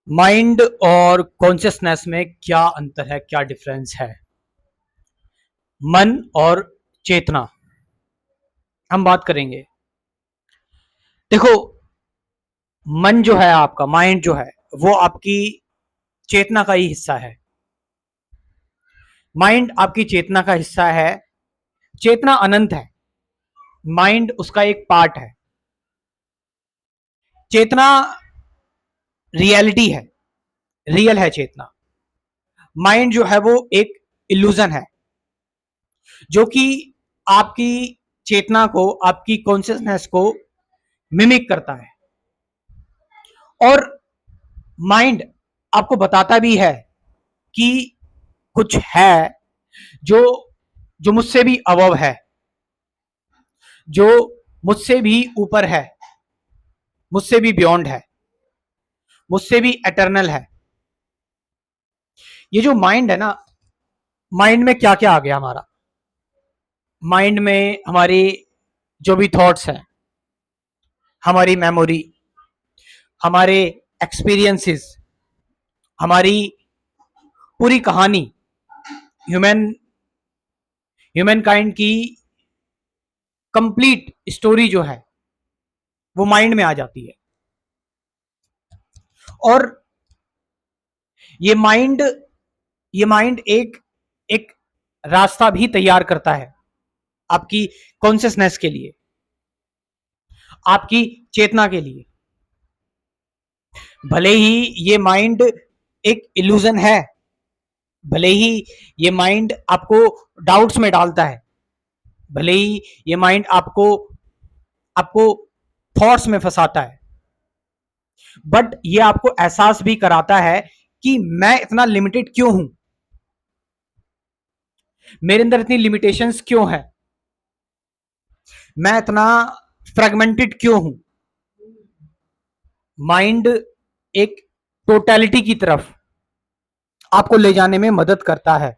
Mind और consciousness में क्या अंतर है, क्या डिफरेंस है? मन और चेतना हम बात करेंगे। देखो, मन जो है, आपका माइंड जो है, वो आपकी चेतना का ही हिस्सा है। माइंड आपकी चेतना का हिस्सा है। चेतना अनंत है, माइंड उसका एक पार्ट है। चेतना रियलिटी है, रियल है चेतना। माइंड जो है वो एक इल्यूजन है, जो कि आपकी चेतना को, आपकी कॉन्शियसनेस को मिमिक करता है। और माइंड आपको बताता भी है कि कुछ है जो जो मुझसे भी अबव है, जो मुझसे भी ऊपर है, मुझसे भी बियॉन्ड है, मुझसे भी एटर्नल है। ये जो माइंड है ना, माइंड में क्या क्या आ गया हमारा? माइंड में हमारी जो भी थॉट्स हैं, हमारी मेमोरी, हमारे एक्सपीरियंसेस, हमारी पूरी कहानी, ह्यूमन ह्यूमन काइंड की कंप्लीट स्टोरी जो है वो माइंड में आ जाती है। और ये माइंड ये माइंड एक एक रास्ता भी तैयार करता है आपकी कॉन्शियसनेस के लिए, आपकी चेतना के लिए। भले ही ये माइंड एक इल्यूजन है, भले ही ये माइंड आपको डाउट्स में डालता है, भले ही ये माइंड आपको आपको थॉट्स में फंसाता है, बट ये आपको एहसास भी कराता है कि मैं इतना लिमिटेड क्यों हूं, मेरे अंदर इतनी लिमिटेशंस क्यों है, मैं इतना फ्रेगमेंटेड क्यों हूं। माइंड एक टोटलिटी की तरफ आपको ले जाने में मदद करता है।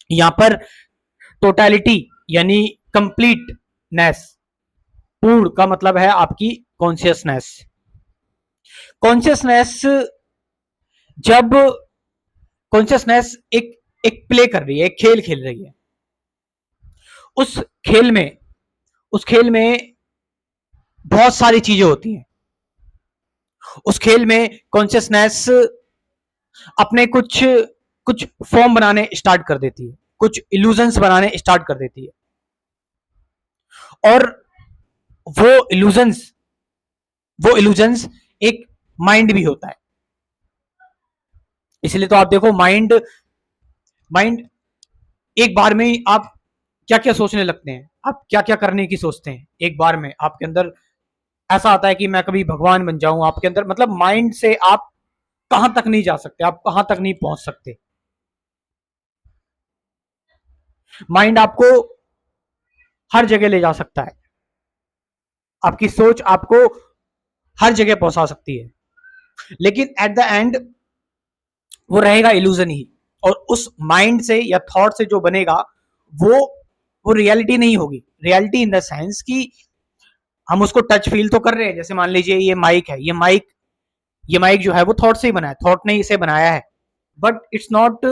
यहां पर टोटलिटी यानी कंप्लीटनेस, पूर्ण का मतलब है आपकी कॉन्शियसनेस। कॉन्शियसनेस जब कॉन्शियसनेस एक एक प्ले कर रही है, एक खेल खेल रही है, उस खेल में उस खेल में बहुत सारी चीजें होती हैं। उस खेल में कॉन्शियसनेस अपने कुछ कुछ फॉर्म बनाने स्टार्ट कर देती है, कुछ इल्यूजन्स बनाने स्टार्ट कर देती है। और वो इल्यूजन्स वो इल्यूजन्स एक माइंड भी होता है। इसलिए तो आप देखो, माइंड माइंड एक बार में ही आप क्या क्या सोचने लगते हैं, आप क्या क्या करने की सोचते हैं। एक बार में आपके अंदर ऐसा आता है कि मैं कभी भगवान बन जाऊं। आपके अंदर मतलब माइंड से आप कहां तक नहीं जा सकते, आप कहां तक नहीं पहुंच सकते। माइंड आपको हर जगह ले जा सकता है, आपकी सोच आपको हर जगह पहुंचा सकती है, लेकिन एट द एंड वो रहेगा इल्यूजन ही। और उस माइंड से या थॉट से जो बनेगा वो वो रियलिटी नहीं होगी। रियलिटी इन द सेंस कि हम उसको टच फील तो कर रहे हैं। जैसे मान लीजिए ये माइक है, ये माइक जो है वो थॉट से ही बना है, थॉट ने इसे बनाया है, but it's not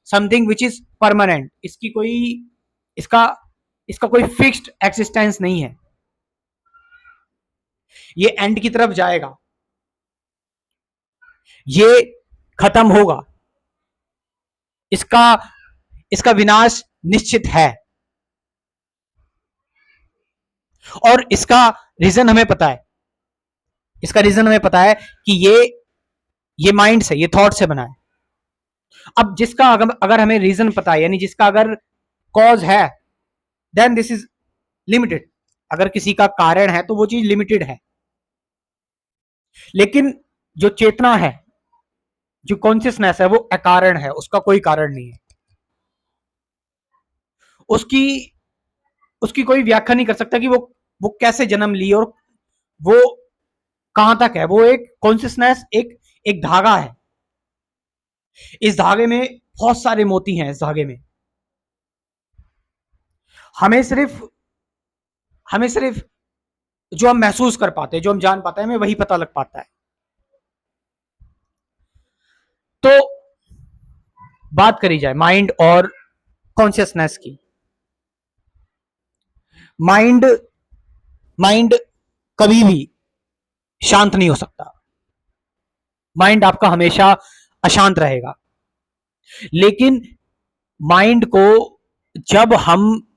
something which is permanent. इसका इसका कोई फिक्स्ड एक्सिस्टेंस नहीं है। ये एंड की तरफ जाएगा, ये खत्म होगा, इसका इसका विनाश निश्चित है। और इसका रीजन हमें पता है कि ये माइंड से, ये थॉट से बना है। अब जिसका अगर हमें रीजन पता है, यानी जिसका अगर कॉज है, देन दिस इज लिमिटेड। अगर किसी का कारण है तो वो चीज लिमिटेड है। लेकिन जो चेतना है, जो कॉन्शियसनेस है, वो अकारण है, उसका कोई कारण नहीं है। उसकी उसकी कोई व्याख्या नहीं कर सकता कि वो कैसे जन्म ली और वो कहां तक है। वो एक कॉन्शियसनेस, एक एक धागा है। इस धागे में बहुत सारे मोती हैं। इस धागे में हमें सिर्फ हमें सिर्फ जो हम महसूस कर पाते हैं, जो हम जान पाते हैं, हमें वही पता लग पाता है। बात करी जाए माइंड और कॉन्शियसनेस की, माइंड माइंड कभी भी शांत नहीं हो सकता। माइंड आपका हमेशा अशांत रहेगा। लेकिन माइंड को जब हम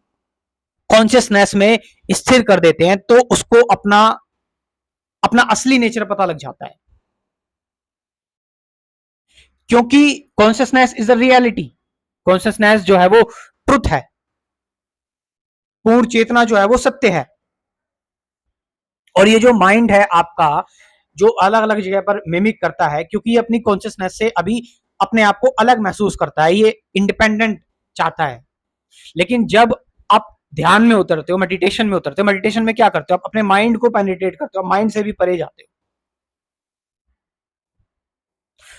कॉन्शियसनेस में स्थिर कर देते हैं तो उसको अपना अपना असली नेचर पता लग जाता है, क्योंकि consciousness is the reality. Consciousness जो है वो ट्रुथ है, पूर्ण चेतना जो है वो सत्य है। और ये जो माइंड है आपका, जो अलग अलग जगह पर मिमिक करता है, क्योंकि ये अपनी कॉन्शियसनेस से अभी अपने आप को अलग महसूस करता है, ये इंडिपेंडेंट चाहता है। लेकिन जब आप ध्यान में उतरते हो, मेडिटेशन में उतरते हो, मेडिटेशन में क्या करते हो, आप अपने माइंड को पेनिट्रेट करते हो, माइंड से भी परे जाते हो।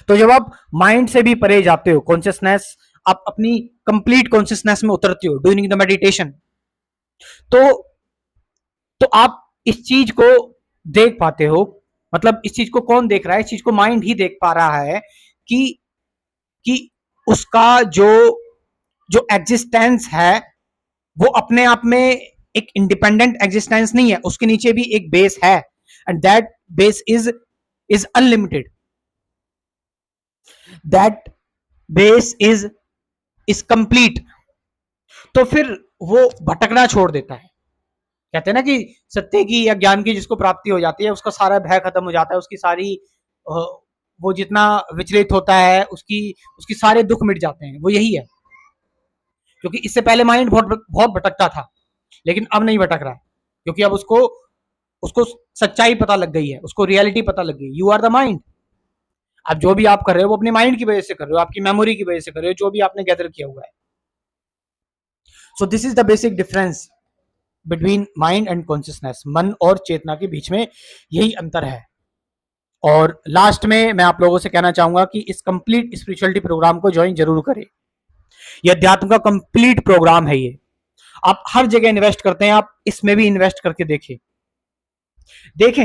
तो जब आप माइंड से भी परे जाते हो, कॉन्शियसनेस, आप अपनी कंप्लीट कॉन्शियसनेस में उतरते हो ड्यूरिंग द मेडिटेशन, तो आप इस चीज को देख पाते हो। मतलब इस चीज को कौन देख रहा है? इस चीज को माइंड ही देख पा रहा है कि उसका जो जो एग्जिस्टेंस है वो अपने आप में एक इंडिपेंडेंट एग्जिस्टेंस नहीं है, उसके नीचे भी एक बेस है, and that base is unlimited. That base is complete. तो फिर वो भटकना छोड़ देता है। कहते हैं ना कि सत्य की या ज्ञान की जिसको प्राप्ति हो जाती है, उसका सारा भय खत्म हो जाता है, उसकी सारी वो जितना विचलित होता है, उसकी उसकी सारे दुख मिट जाते हैं। वो यही है, क्योंकि इससे पहले माइंड बहुत बहुत भटकता था, लेकिन अब नहीं भटक रहा है, क्योंकि अब उसको उसको सच्चाई पता लग गई है, उसको रियलिटी पता लग गई। You are the mind. आप जो भी आप कर रहे हो वो अपने माइंड की वजह से कर रहे हो, आपकी मेमोरी की वजह से कर रहे हो, जो भी आपने गैदर किया हुआ है। So this is the basic difference between mind and consciousness. मन और चेतना के बीच में यही अंतर है। और लास्ट में मैं आप लोगों से कहना चाहूंगा कि इस कंप्लीट स्पिरिचुअलिटी प्रोग्राम को ज्वाइन जरूर करें। यह अध्यात्म का कंप्लीट प्रोग्राम है। ये आप हर जगह इन्वेस्ट करते हैं, आप इसमें भी इन्वेस्ट करके देखें,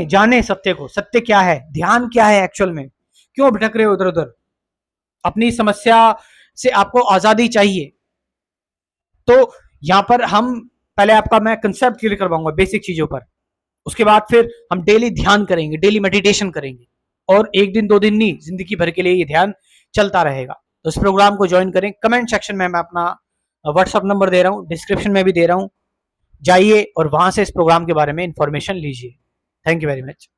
जाने सत्य को। सत्य क्या है, ध्यान क्या है एक्चुअल में, क्यों भटक रहे हो उधर उधर। अपनी समस्या से आपको आजादी चाहिए, तो यहां पर हम पहले आपका मैं कंसेप्ट क्लियर करवाऊंगा बेसिक चीजों पर। उसके बाद फिर हम डेली ध्यान करेंगे, डेली मेडिटेशन करेंगे, और एक दिन दो दिन नहीं, जिंदगी भर के लिए ये ध्यान चलता रहेगा। तो इस प्रोग्राम को ज्वाइन करें। कमेंट सेक्शन में मैं अपना व्हाट्सअप नंबर दे रहा हूं, डिस्क्रिप्शन में भी दे रहा हूं, जाइए और वहां से इस प्रोग्राम के बारे में इंफॉर्मेशन लीजिए। Thank you very much.